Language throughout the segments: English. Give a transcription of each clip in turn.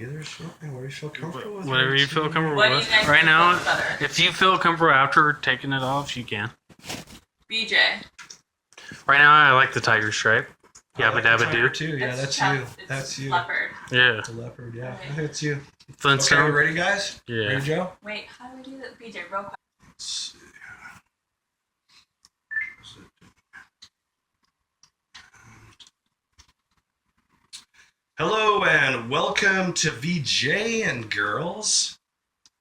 either. Sure. Whatever you feel comfortable with. Whatever you feel comfortable What do you with. guys Right think now, looks better? if you feel comfortable after taking it off, you can. BJ. Right now, I like the tiger stripe. Yabba dabba tiger do. too. Yeah, that's you. That's you. Leopard. Yeah. The leopard. Yeah, Right. I think it's you. Flintstone. Okay, you ready, guys? Yeah. Ready, Joe? Wait, how do we do that? BJ, real quick. Let's see. Hello and welcome to VJinGirls.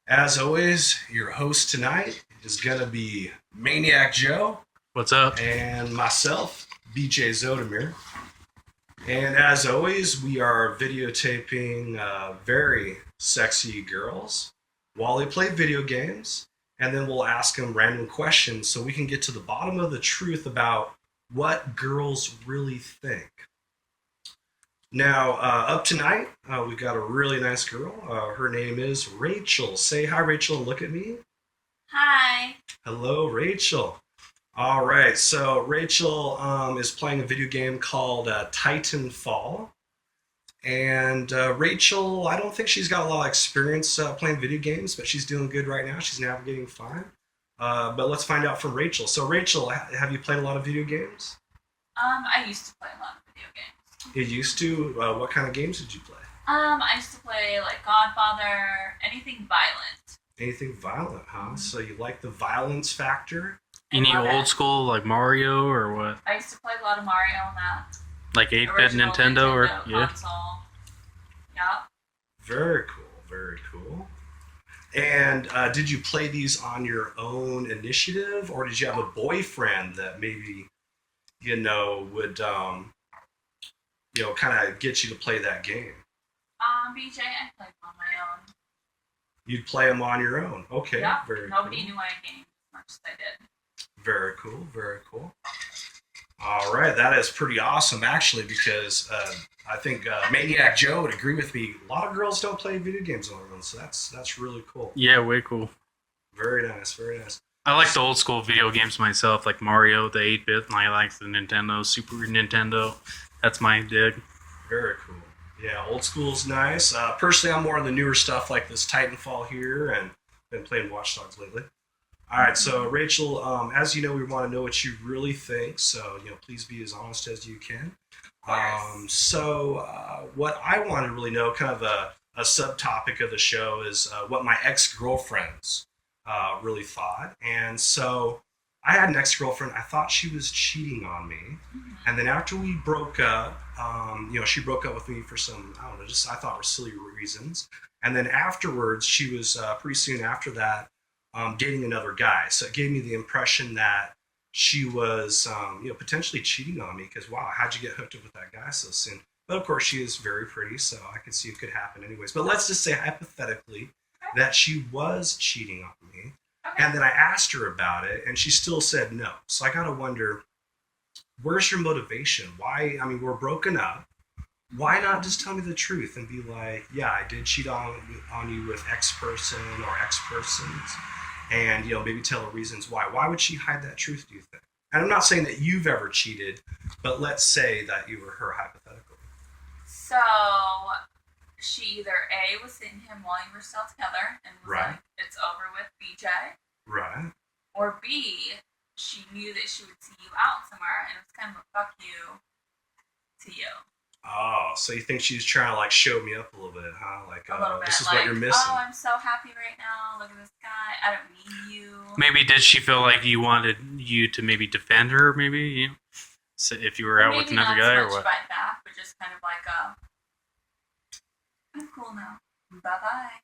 As always, your host tonight is gonna be Maniac Joe What's up? and myself, BJ Zodomir. And as always, we are videotaping very sexy girls while they play video games, and then we'll ask them random questions so we can get to the bottom of the truth about what girls really think. Now, up tonight, we've got a really nice girl. Her name is Rachel. Say hi, Rachel, and look at me. Hi. Hello, Rachel. All right, so Rachel is playing a video game called Titanfall. And Rachel, I don't think she's got a lot of experience playing video games, but she's doing good right now. She's navigating fine. But let's find out from Rachel. So Rachel, have you played a lot of video games? I used to play a lot of video games. You used to? What kind of games did you play? I used to play like Godfather, anything violent. Anything violent, huh? So you like the violence factor? Any love old it. school like Mario or what? I used to play a lot of Mario on that. Like 8-bit Original Nintendo or yeah? console. Yeah. Very cool, very cool. And did you play these on your own initiative, or did you have a boyfriend that maybe, would, kind of get you to play that game? BJ, I played on my own. You'd play them on your own. Okay, Yeah. very Nobody cool. knew I gamed as much as I did. Very cool, very cool. All right, that is pretty awesome, actually, because I think Maniac Joe would agree with me. A lot of girls don't play video games on their own, so that's really cool. Yeah, way cool. Very nice, very nice. I like the old school video games myself, like Mario, the 8-bit, and I like the Nintendo, Super Nintendo. That's my dig. Very cool. Yeah, old school's nice. Personally, I'm more on the newer stuff like this Titanfall here, and been playing Watch Dogs lately. All right, so Rachel, as you know, we want to know what you really think. So please be as honest as you can. What I want to really know, kind of a subtopic of the show, is what my ex-girlfriends really thought. And so I had an ex-girlfriend. I thought she was cheating on me. Mm-hmm. And then after we broke up, she broke up with me for some, I thought were silly reasons. And then afterwards, she was pretty soon after that dating another guy. So it gave me the impression that she was, potentially cheating on me because, wow, how'd you get hooked up with that guy so soon? But of course, she is very pretty, so I could see it could happen anyways. But let's just say hypothetically that she was cheating on me. Okay. And then I asked her about it, and she still said no. So I got to wonder, where's your motivation? Why? I mean, we're broken up. Why not just tell me the truth and be like, yeah, I did cheat on you with X person or X persons, and maybe tell her reasons why. Why would she hide that truth, do you think? And I'm not saying that you've ever cheated, but let's say that you were her hypothetically. So she either A, was seeing him while you were still together and was Right. like, it's over with BJ. Right. Or B, she knew that she would see you out somewhere and it was kind of a fuck you to you. Oh, so you think she's trying to like show me up a little bit, huh? Like, A little bit. this is like, what you're missing. Oh, I'm so happy right now. Look at this guy. I don't need you. Maybe did she feel like you wanted you to maybe defend her, maybe? So if you were out with another guy or what? Maybe not so much fight back, but just kind of like, I'm cool now. Bye-bye.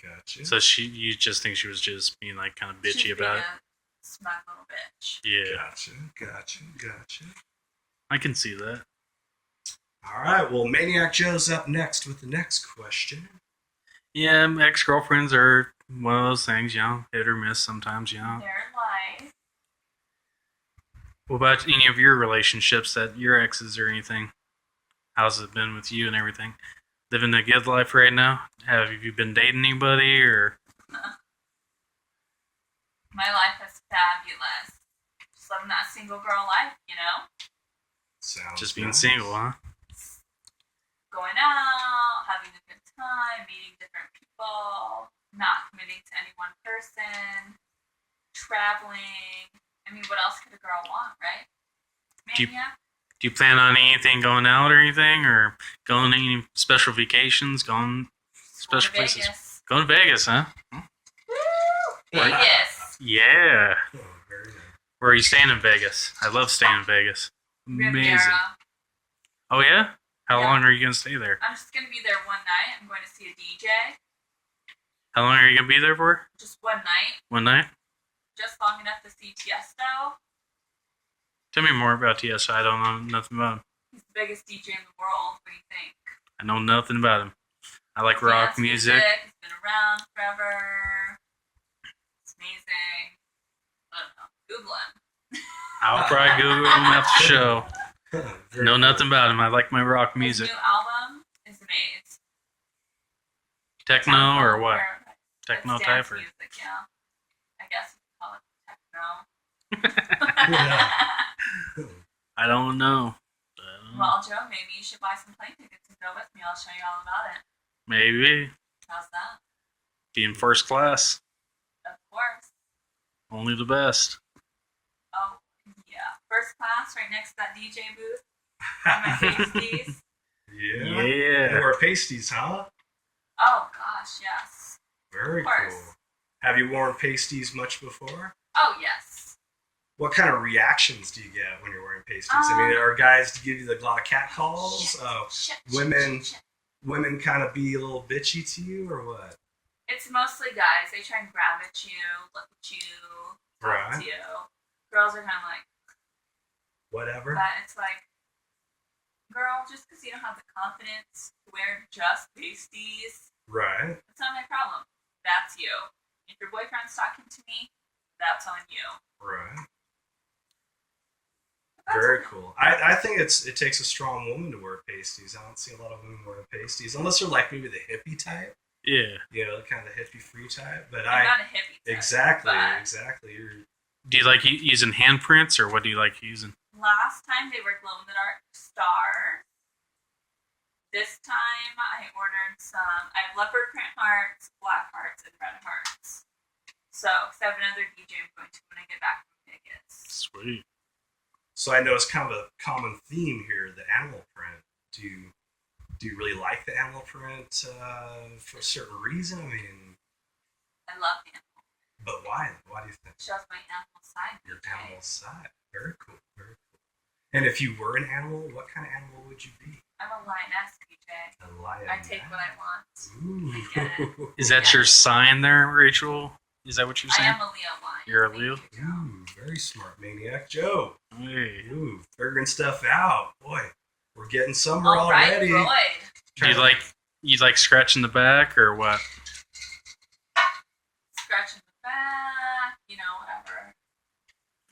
Gotcha. So you just think she was just being like kind of bitchy She's about it? being a smug little bitch. Yeah, Gotcha. I can see that. All right, well, Maniac Joe's up next with the next question. Yeah, ex-girlfriends are one of those things, hit or miss sometimes, Their life. What about any of your relationships, that your exes or anything? How's it been with you and everything? Living a good life right now? Have you been dating anybody or? My life is fabulous. Just living that single girl life, Sounds Just being nice. single, huh? Going out, having a good people, not committing to any one person, traveling. I mean, what else could a girl want, right? Do you- Mania? Do you plan on anything going out or anything, or going to any special vacations, going special Going to places? Vegas. Going to Vegas, huh? Woo! Vegas. Yeah. Oh, very nice. Where are you staying in Vegas? I love staying in Vegas. Amazing. Riviera. Oh yeah? How Yeah. long are you gonna stay there? I'm just going to be there one night. I'm going to see a DJ. How long are you gonna be there for? Just one night. One night? Just long enough to see Tiesto. Tell me more about TSI. I don't know nothing about him. He's the biggest DJ in the world. What do you think? I know nothing about him. I like rock Dance music. He's been around forever. It's amazing. I don't know. Google him. I'll probably Google him after the show. Very Know cool. nothing about him. I like my rock music. His new album is amazing. Techno or what? It's Techno dance type or? music, yeah. I guess you could call it techno. I don't know. Well, Joe, maybe you should buy some plane tickets and go with me. I'll show you all about it. Maybe. How's that? Be in first class. Of course. Only the best. Oh, yeah. First class, right next to that DJ booth. On my pasties. Yeah. Yeah. You wear pasties, huh? Oh, gosh, yes. Very Of course. cool. Have you worn pasties much before? Oh, yes. What kind of reactions do you get when you're wearing pasties? I mean, are guys to give you a lot of cat calls? Shit, women- shit. Women kind of be a little bitchy to you, or what? It's mostly guys. They try and grab at you, look at you, talk Right. to you. Girls are kind of like, Whatever. but it's like, girl, just because you don't have the confidence to wear just pasties, Right. that's not my problem. That's you. If your boyfriend's talking to me, that's on you. Right. But that's Very okay. cool. I think it takes a strong woman to wear pasties. I don't see a lot of women wearing pasties unless they're like maybe the hippie type, Yeah. you know, kind of the hippie free type. But I'm not a hippie. Type, exactly, but exactly. You're Do you like using handprints, or what do you like using? last time they were glow in the dark stars. This time I ordered some. I have leopard print hearts, black hearts, and red hearts. So, because I have another DJ I'm going to when I get back from Vegas. Sweet. so I know it's kind of a common theme here, the animal print. Do you really like the animal print for a certain reason? I mean, I love the animal. but why? Why do you think? It shows my animal side. Your DJ. animal side. Very cool. Very cool. And if you were an animal, what kind of animal would you be? I'm a lioness, DJ. A lion. I take what I want. Ooh. I get Is that your sign there, Rachel? Is that what you're I saying? am a Leo lion. You're a Thank Leo? you, Joe. Ooh, very smart, maniac Joe. Hey. Ooh, figuring stuff out. Boy, we're getting somewhere All right, already. Floyd. Do you like scratching the back or what? Scratching the back, whatever.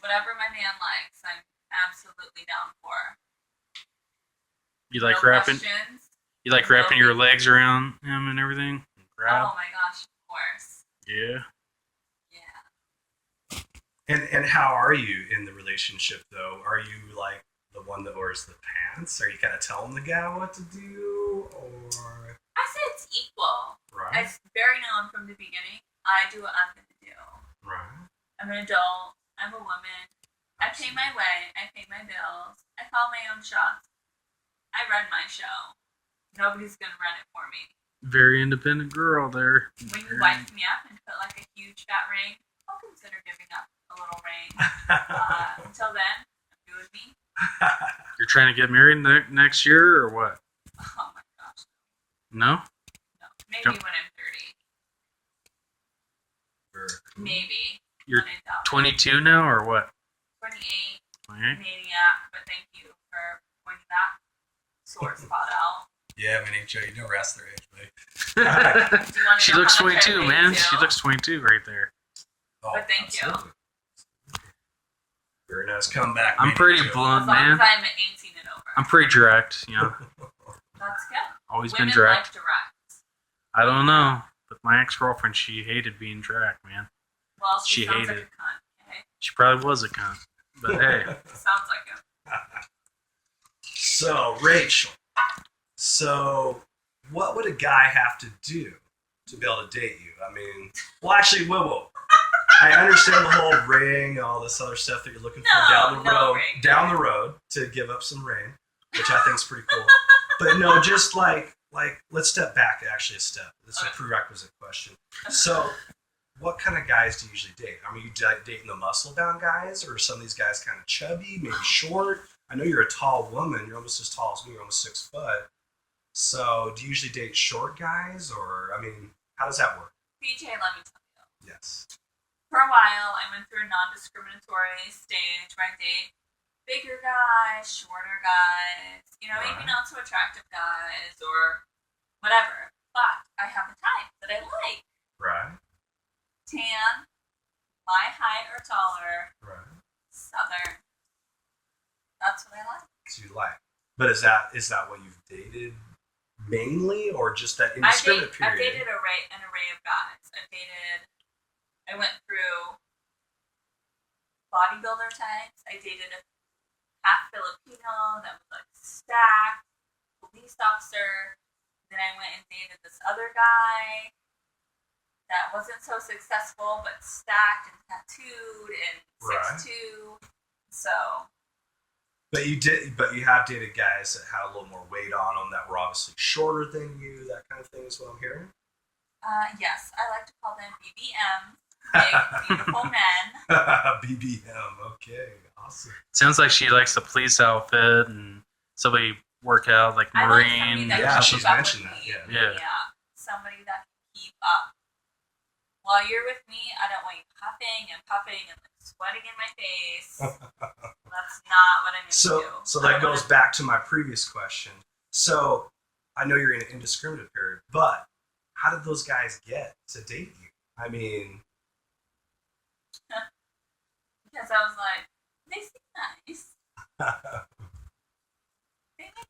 Whatever my man likes, I'm absolutely down for. You like No wrapping? questions. You like No. wrapping your legs around him and everything? Grab. Oh my gosh, of course. Yeah. Yeah. And how are you in the relationship though? Are you like the one that wears the pants? Are you kind of telling the gal what to do, or I say it's equal. right? It's very known from the beginning. I do what I'm going to do. Right. I'm an adult. I'm a woman. I pay my way. I pay my bills. I call my own shots. I run my show. Nobody's going to run it for me. Very independent girl there. When you wife me up and put like a huge fat ring, I'll consider giving up a little ring. Until then, I'm doing me. You're trying to get married next year or what? Oh my gosh. No? No. Maybe Don't- when I'm 30. Very cool. Maybe. You're when I doubt it. 22 now or what? 28. Okay. Maniac, but thank you for pointing that sore spot out. Yeah, I mean, Joe, you never asked their age, mate. Do you want to She know looks how much I 22, weigh, man. too? She looks 22 right there. Oh, But thank you. absolutely. Very nice comeback. I'm maniac pretty Joe. blunt, As long man. as I'm 18 and over. I'm pretty direct, you know. That's good. Always Women been direct. like direct. I don't know. But my ex-girlfriend, she hated being direct, man. Well, she She sounds like hated a cunt, okay? She probably was a cunt. But hey, Sounds like him. So, Rachel. So, what would a guy have to do to be able to date you? I mean, well, actually, whoa. I understand the whole ring and all this other stuff that you're looking for down the road. Ring. Down the road to give up some ring, which I think is pretty cool. But no, just like let's step back. Actually, a step. This is a prerequisite question. So, what kind of guys do you usually date? I mean, you dating the muscle bound guys, or are some of these guys kind of chubby, maybe short? I know you're a tall woman. You're almost as tall as me. You're almost 6 foot. So, do you usually date short guys, or I mean, how does that work? VJ, let me tell you. Yes. For a while, I went through a non-discriminatory stage where I date bigger guys, shorter guys, maybe not so attractive guys or whatever. But I have a type that I like. Right. Tan, my height or taller, Right. Southern. That's what I like. So you like. But is that what you've dated mainly, or just that indiscriminate period? I've dated an array of guys. I went through bodybuilder types. I dated a half Filipino that was like stacked, police officer. Then I went and dated this other guy that wasn't so successful, but stacked and tattooed and 6'2". So. But you have dated guys that had a little more weight on them that were obviously shorter than you. That kind of thing is what I'm hearing. Yes, I like to call them BBMs. Big, beautiful men. BBM, okay, awesome. Sounds like she likes the police outfit and somebody work out like Marine. Yeah, she's mentioned that. Yeah. Somebody that can keep up. While you're with me, I don't want you huffing and puffing and like, sweating in my face. That's not what I'm into. So that goes back to my previous question. So I know you're in an indiscriminate period, but how did those guys get to date you? I mean. Because I was like, they seem nice.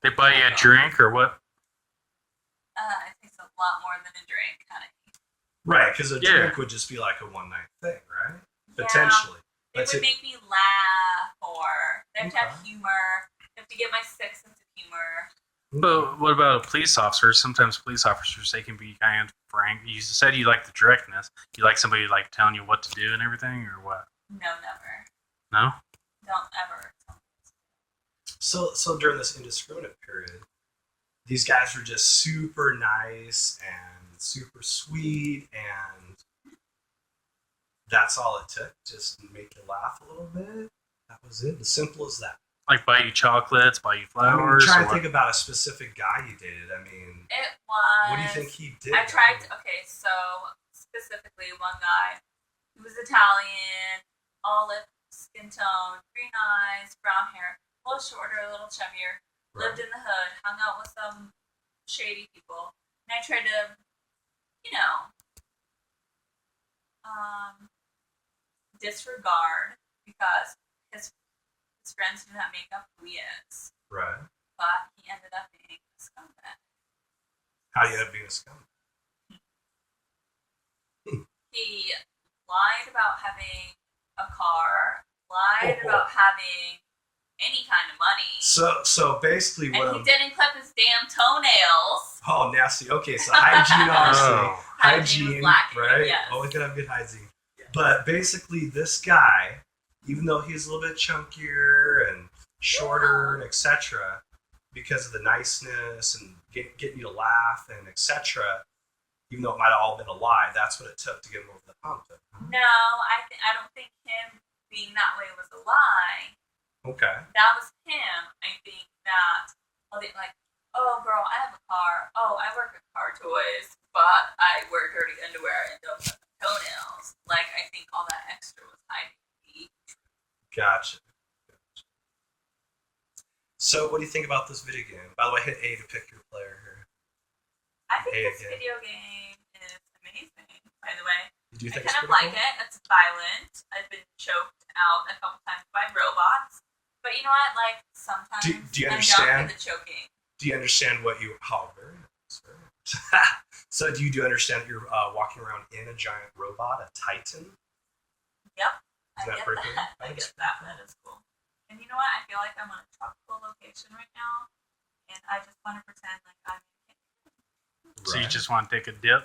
They buy you a drink or what? I think it's a lot more than a drink, honey. Right, because a drink would just be like a one-night thing, right? Potentially. They would make me laugh, or they have to have humor. They have to get my sick sense of humor. But what about a police officer? Sometimes police officers, they can be kind of frank. You said you like the directness. You like somebody like telling you what to do and everything, or what? No, never. No? Don't ever. So during this indiscriminate period, these guys were just super nice and super sweet, and that's all it took, just to make you laugh a little bit. That was it. As simple as that. Like buy you chocolates, buy you flowers. I'm trying to think about a specific guy you dated. I mean, it was. What do you think he did? I tried. Okay, so specifically one guy, he was Italian, olive skin tone, green eyes, brown hair, a little shorter, a little chubbier. Right. Lived in the hood, hung out with some shady people, and I tried to, disregard because his friends do not make up who he is. Right. But he ended up being a scumbag. How do you end up being a scumbag? He lied about having a car, lied about having any kind of money. So basically what he didn't clip his damn toenails. Oh, nasty. Okay, so hygiene, obviously. Hygiene, right? Yes. Always gotta have good hygiene. But basically, this guy, even though he's a little bit chunkier and shorter and etc., because of the niceness and getting you to laugh and etc., even though it might have all been a lie, that's what it took to get him over the hump. No, I don't think him being that way was a lie. Okay. That was him. I think that, like, oh, girl, I have a car. Oh, I work at Car Toys, but I wear dirty underwear and don't cut my toenails. Like, I think all that extra was hiding the truth. Gotcha. So, what do you think about this video game? By the way, hit A to pick your player here. I think this video game is amazing, by the way. Do you think I kind of like it. It's violent. I've been choked out a couple times by robots. But you know what? Like, sometimes do you I'm down understand? for the choking. Do you understand what you... Oh, very nice. Very nice. So do you understand that you're walking around in a giant robot, a Titan? Yep. Is that pretty cool? I get that. That is cool. And you know what? I feel like I'm on a tropical location right now. And I just want to pretend like I'm in So you just want to take a dip?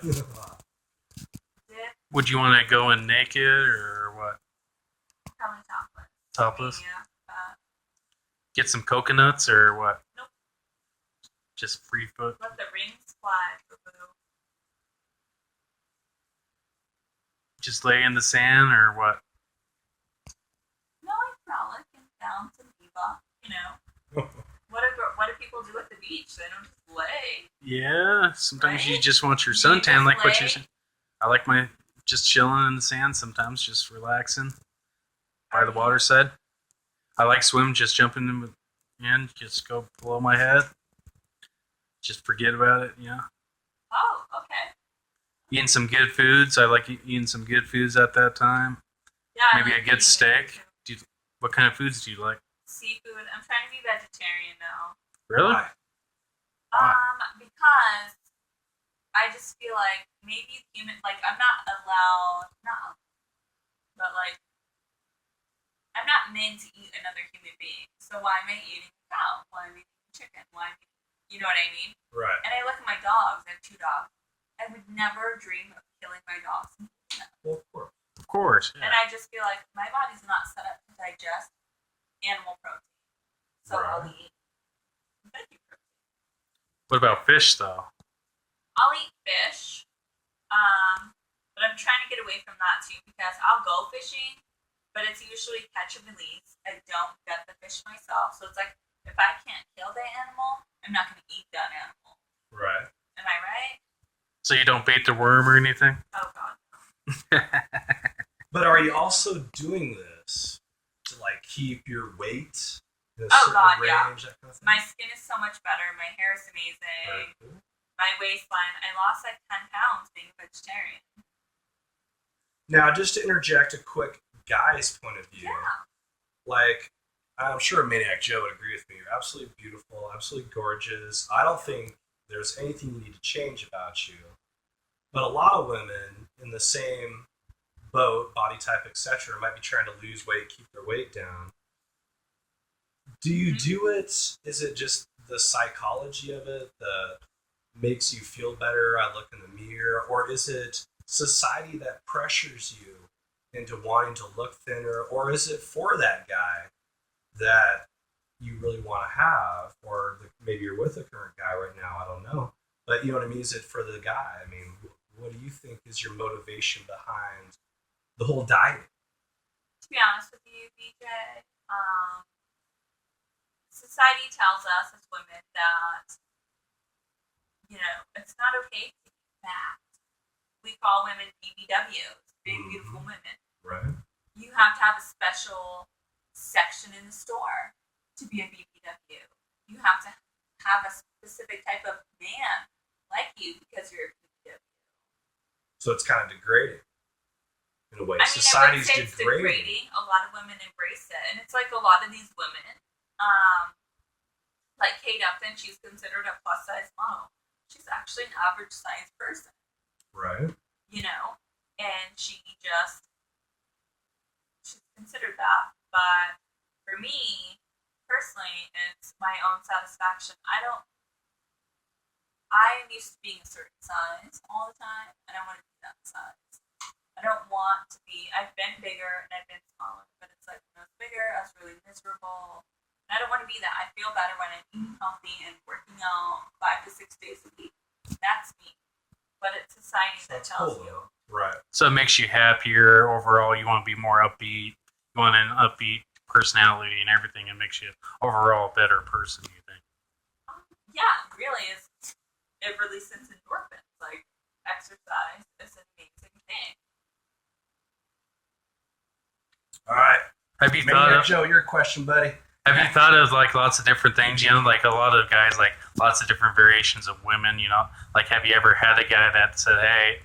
Would you want to go in naked or what? Probably topless. Topless? Yeah. Get some coconuts or what? Nope. Just free foot? Let the rings fly. Boo-boo. Just lay in the sand or what? No, I frolic and bounce and bebop. You know. What do people do at the beach? They don't just lay. Yeah, sometimes you Right? just want your You just suntan, like what lay. you're saying. I like my just chilling in the sand sometimes, just relaxing by the water side. I like swim, just jumping in, just go below my head. Just forget about it, yeah. Oh, okay. Eating some good foods. I like eating some good foods at that time. Yeah. Maybe I a like good eating steak. What kind of foods do you like? seafood. I'm trying to be vegetarian now. Really? Why? Because I just feel like maybe human, like I'm not allowed, but like I'm not meant to eat another human being. So why am I eating a cow? Why am I eating chicken? You know what I mean? Right. And I look at my dogs. I have 2 dogs. I would never dream of killing my dogs. Well, of course. Of course. And Yeah. I just feel like my body's not set up to digest animal protein. So I'll Right. eat veggie protein. What about fish, though? I'll eat fish. But I'm trying to get away from that too because I'll go fishing, but it's usually catch and release. I don't get the fish myself. So it's like if I can't kill the animal, I'm not going to eat that animal. Right. Am I right? So you don't bait the worm or anything? Oh god. But are you also doing this to like keep your weight in a Oh, certain God, range, yeah. that kind of thing? My skin is so much better. My hair is Very amazing. cool. My waistline. I lost like 10 pounds being a vegetarian. Now, just to interject a quick guy's point of view, Yeah. like, I'm sure Maniac Joe would agree with me. You're absolutely beautiful, absolutely gorgeous. I don't think there's anything you need to change about you. But a lot of women in the same boat, body type, etc., might be trying to lose weight, keep their weight down. Do you do it? Is it just the psychology of it that makes you feel better? I look in the mirror, or is it society that pressures you into wanting to look thinner, or is it for that guy that you really want to have, or maybe you're with a current guy right now? I don't know, but you know what I mean. Is it for the guy? I mean, what do you think is your motivation behind the whole diet? To be honest with you, BJ, society tells us as women that, you know, it's not okay to be fat. We call women BBWs, big, beautiful women. Right. You have to have a special section in the store to be a BBW. You have to have a specific type of man like you because you're a BBW. So it's kind of degrading in a way. I mean, Society's I wouldn't say it's degrading. degrading. A lot of women embrace it, and it's like a lot of these women, like Kate Upton, she's considered a plus size model. She's actually an average size person, Right. you know, and she's considered that. But for me personally, it's my own satisfaction. I'm used to being a certain size all the time, and I want to be that size. I don't want to be. I've been bigger and I've been smaller, but it's like when I was bigger, I was really miserable. And I don't want to be that. I feel better when I'm eating healthy and working out 5 to 6 days a week. That's me. But it's society that That's tells cool, you. though. Right. So it makes you happier overall. You want to be more upbeat. You want an upbeat personality and everything. It makes you overall a better person, you think? Yeah, really is. It releases endorphins. Like exercise is an amazing thing. All right. Have you thought Maniac of Joe, your question, buddy. Have you thought of like lots of different things? You know, like a lot of guys like lots of different variations of women. You know, like have you ever had a guy that said, "Hey,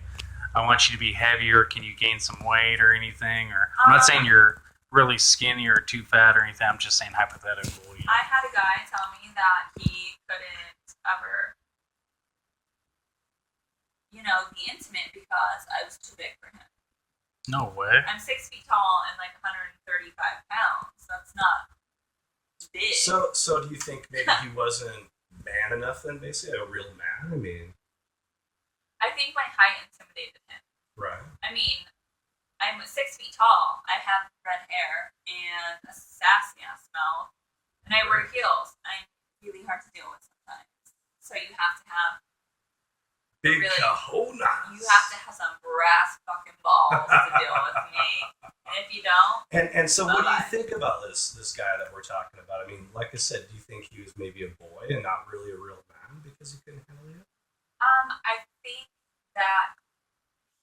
I want you to be heavier. Can you gain some weight or anything?" Or I'm not saying you're really skinny or too fat or anything. I'm just saying hypothetical. You know? I had a guy tell me that he couldn't ever, you know, be intimate because I was too big for him. No way. I'm 6 feet tall and like 135 pounds. That's not big. So do you think maybe he wasn't man enough then, basically? A real man? I mean, I think my height intimidated him. right. I I mean, I'm 6 feet tall. I have red hair and a sassy ass mouth, and I wear heels. I'm really hard to deal with sometimes. So you have to have Big really, cojones. you have to have some brass fucking balls to deal with me. And if you don't, And so, what do you bye-bye. think about this guy that we're talking about? I mean, like I said, do you think he was maybe a boy and not really a real man because he couldn't handle you? I think that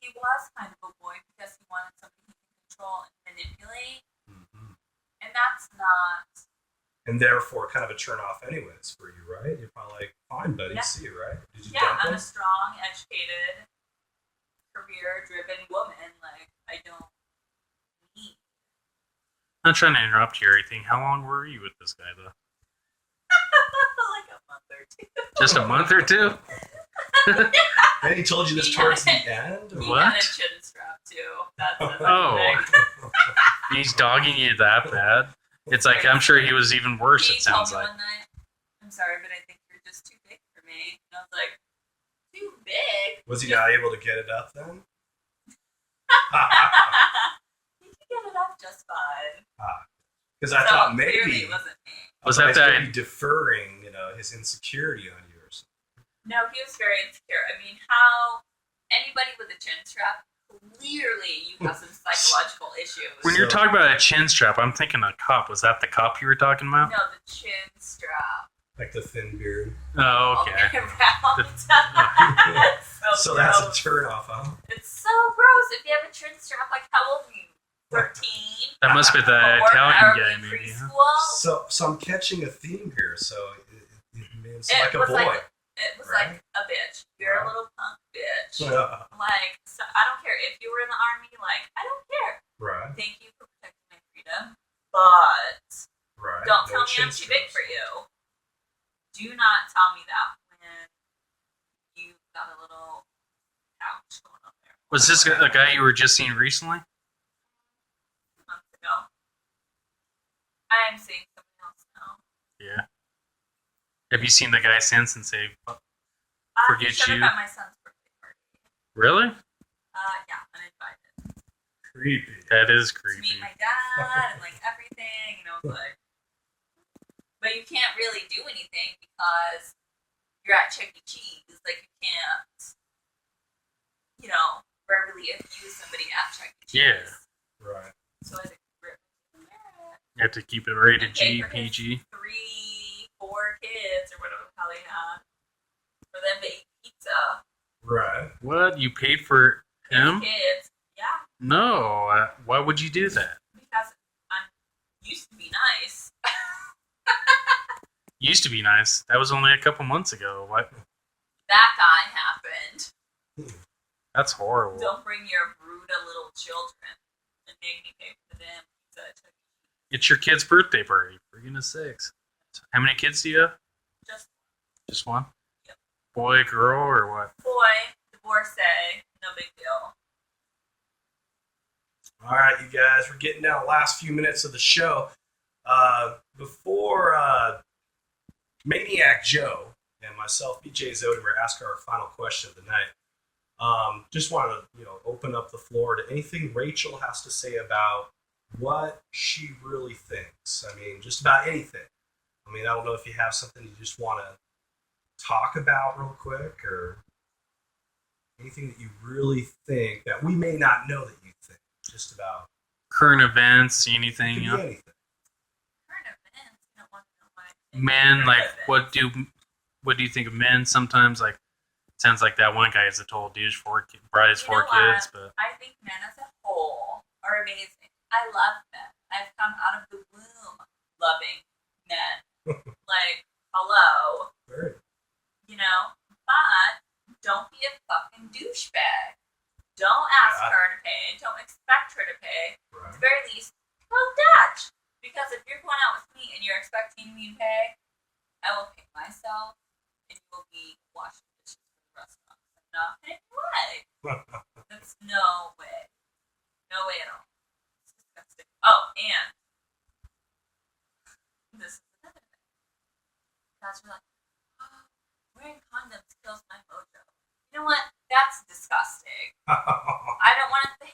he was kind of a boy because he wanted somebody he could control and manipulate, Mm-hmm. and that's not. And therefore, kind of a turn off, anyways, for you, right? You're probably like, fine, buddy, Yeah. see you, right? Did you Yeah, dump I'm him? a strong, educated, career-driven woman. Like, I don't need. I'm not trying to interrupt you or anything. How long were you with this guy, though? Like a month or two. Just a month or two? And he told you this Yeah. towards the end? Or He What? had a chin strap too. That's the Oh. thing. He's dogging you that bad? It's like, I'm sure he was even worse, He it sounds told me like. one night, "I'm sorry, but I think you're just too big for me." And I was like, "Too big?" Was he not able to get it up then? He could get it up just fine. Because I So thought clearly maybe it wasn't me. Was I that thought that- he'd be deferring, his insecurity on you or something. No, he was very insecure. I mean, how anybody with a chin strap, clearly you have some psychological issues. When you're So- talking about a chin strap, I'm thinking a cup. Was that the cup you were talking about? No, the chin strap. Like the thin beard. Oh, All okay. the way around. It's So that's a gross. turn off, huh? It's so gross. If you have a chin strap, like how old are you? 13? That must be the Or Italian are guy, we maybe. Huh? preschool? So I'm catching a theme here. So it means It like a was boy. It was Right? like a bitch. You're Right. a little punk bitch. Yeah. Like, so I don't care if you were in the army. Like, I don't care. Right, Thank you for protecting my freedom, but right. don't No tell me chin I'm too big straps. for you. Do not tell me that when you've got a little couch going on there. Was this a guy you were just seeing recently? 2 months ago. I'm seeing somebody else now. Yeah. Have you seen the guy since and say, Forget He showed you. up at my son's birthday party. really? Yeah, uninvited. Creepy. That is To creepy. meet my dad and like everything, like. But you can't really do anything because you're at Chuck E. Cheese. Like you can't, verbally abuse somebody at Chuck E. Cheese. Yeah. Right. So I think we're merit. You have to keep it rated And pay G, for his PG. 3, 4 kids or whatever the hell he had for them to eat pizza. Right. What? You paid for His him? kids. Yeah, No. Why would you do that? because I'm used to be nice. Used to be nice. That was only a couple months ago. What? That guy happened. That's horrible. Don't bring your brutal little children and make me pay for the damn pizza. At Chuck E. Cheese. It's your kid's birthday party. For goodness sakes. How many kids do you have? Just Just one? Yep. Boy, girl, or what? boy, divorcee, no big deal. All right, you guys, we're getting down the last few minutes of the show. Before Maniac Joe and myself, BJ Zodimer, ask our final question of the night, just want to open up the floor to anything Rachel has to say about what she really thinks. I mean, just about anything. I mean, I don't know if you have something you just want to talk about real quick or anything that you really think that we may not know that you think. Just about Current events, it anything, could you be know? anything. Current events, you don't want to know my opinion. Men, Current like, events. what do you think of men sometimes? Like, sounds like that one guy is a total douche, brought his You 4 know what? kids, but I think men as a whole are amazing. I love men. I've come out of the womb loving men. Like, hello. Very. But don't be a fucking douchebag. Don't ask Yeah. her to pay. Don't expect her to pay. At Right. the very least, go Dutch. Because if you're going out with me and you're expecting me to pay, I will pay myself and you will be washing dishes for the restaurant. I'm not paying way. That's no way. No way at all. It's disgusting. Oh, and this is another thing. Guys are like, oh, wearing condoms kills my mojo. You know what? That's disgusting. I don't want to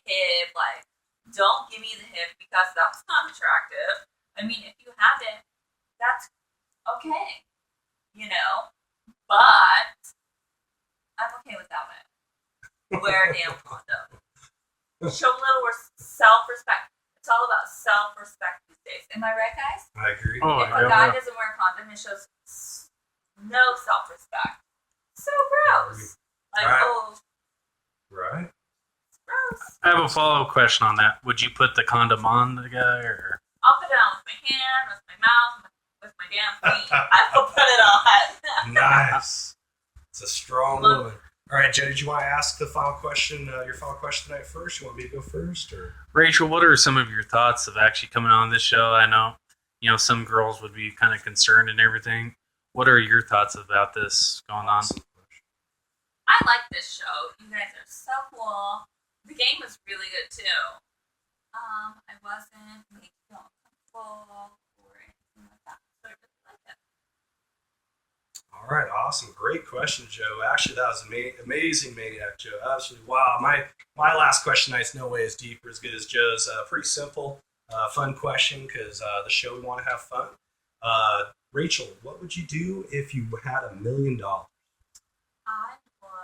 wear a damn condom. Show a little self-respect. It's all about self-respect these days. Am I right, guys? I agree. Oh, If a guy doesn't wear a condom, it shows no self-respect. So gross. Like, Right. oh, Right. it's gross. I have a follow-up question on that. Would you put the condom on the guy, or I'll put it on with my hand, with my mouth, with my damn feet. I will put it on. Nice. It's a strong woman. All right, Joe, did you want to ask the final question, your final question tonight first? You want me to go first? Or Rachel? What are some of your thoughts of actually coming on this show? I know, some girls would be kind of concerned and everything. What are your thoughts about this going on? I like this show. You guys are so cool. The game was really good too. I wasn't made to feel uncomfortable or anything like that. So I really liked it. All right, awesome. Great question, Joe. Actually, that was amazing, Maniac Joe. Absolutely. Wow. My last question tonight's no way as deep or as good as Joe's. Pretty simple, fun question because the show, we want to have fun. Rachel, what would you do if you had $1 million? I would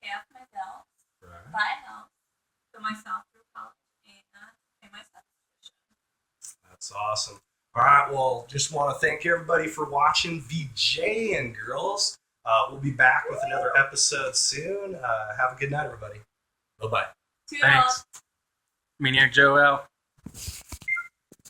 pay off my bills, Right. buy a house, put myself through college, and pay myself tuition. That's awesome. All right, well, just want to thank everybody for watching VJinGirls. We'll be back with another episode soon. Have a good night, everybody. Bye-bye. Toodles. Thanks. Maniac Joe out.